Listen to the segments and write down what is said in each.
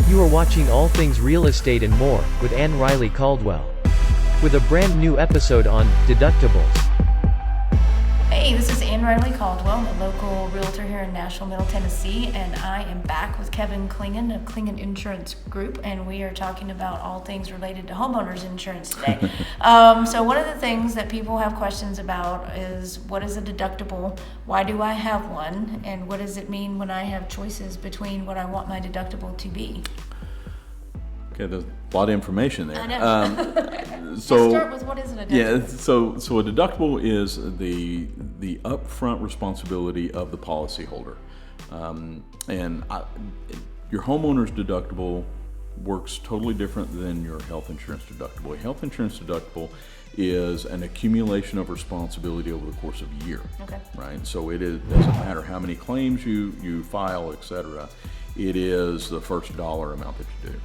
You are watching All Things Real Estate and More, with Ann-Riley Caldwell. With a brand new episode on Deductibles. Hey, this is Ann-Riley Caldwell, a local realtor here in Nashville, Middle Tennessee, and I am back with Kevin Klingon of Klingon Insurance Group, and we are talking about all things related to homeowners insurance today. So one of the things that people have questions about is, what is a deductible? Why do I have one? And what does it mean when I have choices between what I want my deductible to be? Okay, there's a lot of information there. I know. So Let's start with, what is a deductible? yeah, so a deductible is the upfront responsibility of the policyholder, your homeowner's deductible works totally different than your health insurance deductible. A health insurance deductible is an accumulation of responsibility over the course of a year. Okay. Right. So doesn't matter how many claims you file, etc. It is the first dollar amount that you do.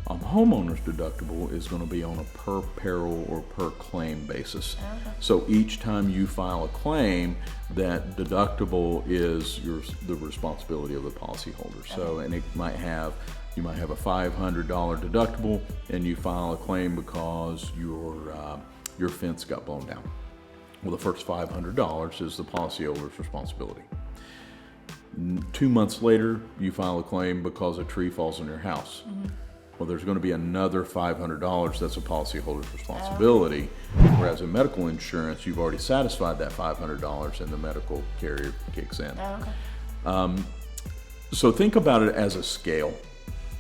Homeowner's deductible is going to be on a per peril or per claim basis. Okay. So each time you file a claim, that deductible is the responsibility of the policyholder. Okay. So, and you might have a $500 deductible, and you file a claim because your fence got blown down. Well, the first $500 is the policyholder's responsibility. 2 months later, you file a claim because a tree falls on your house. Mm-hmm. Well, there's going to be another $500 that's a policyholder's responsibility. Whereas in medical insurance, you've already satisfied that $500 and the medical carrier kicks in. Okay. So think about it as a scale.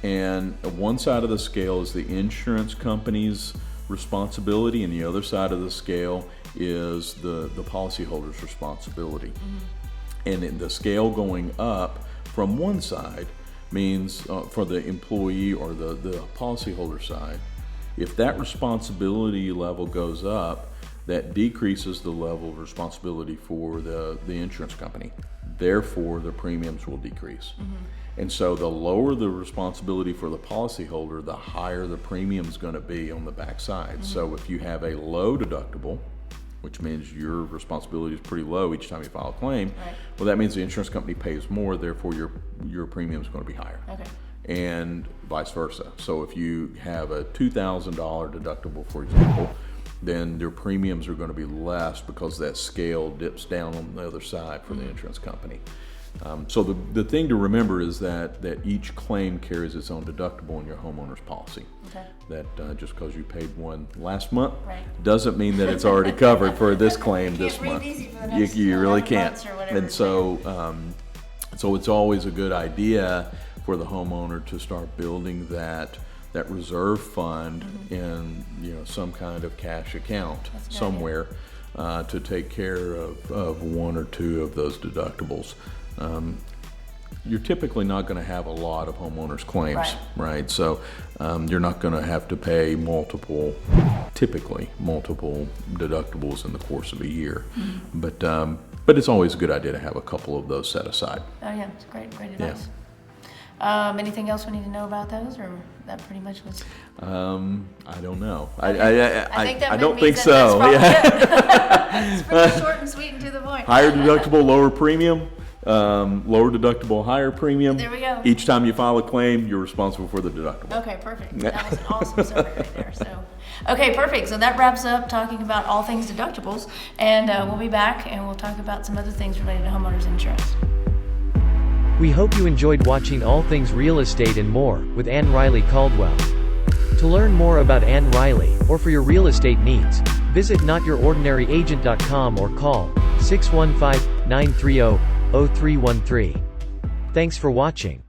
And one side of the scale is the insurance company's responsibility, and the other side of the scale is the policyholder's responsibility. Mm-hmm. And in the scale going up from one side means for the employee or the policyholder side, if that responsibility level goes up, that decreases the level of responsibility for the insurance company. Therefore, the premiums will decrease. Mm-hmm. And so the lower the responsibility for the policyholder, the higher the premium is going to be on the backside. Mm-hmm. So if you have a low deductible, which means your responsibility is pretty low each time you file a claim, right, well, that means the insurance company pays more, therefore your premium is going to be higher. Okay. And vice versa. So if you have a $2,000 deductible, for example, then your premiums are going to be less because that scale dips down on the other side for the insurance company. So the thing to remember is that each claim carries its own deductible in your homeowner's policy. Okay. That just because you paid one last month, right, doesn't mean that it's already covered for this claim this month. You really can't. And so it's always a good idea for the homeowner to start building that reserve fund, mm-hmm, in some kind of cash account somewhere to take care of one or two of those deductibles. You're typically not going to have a lot of homeowners claims, right? So you're not going to have to pay typically multiple deductibles in the course of a year. Mm-hmm. But it's always a good idea to have a couple of those set aside. Oh yeah, it's great advice. Yeah. Anything else we need to know about those, or that pretty much was? I don't know. Okay. I don't think so. It's pretty short and sweet and to the point. Higher deductible, lower premium. Lower deductible, higher premium. There we go. Each time you file a claim, you're responsible for the deductible. Okay, perfect. That was an awesome summary right there. So, okay, perfect. So that wraps up talking about all things deductibles, and we'll be back and we'll talk about some other things related to homeowners insurance. We hope you enjoyed watching All Things Real Estate and More, with Ann-Riley Caldwell. To learn more about Ann-Riley, or for your real estate needs, visit notyourordinaryagent.com or call 615-930-0313. Thanks for watching.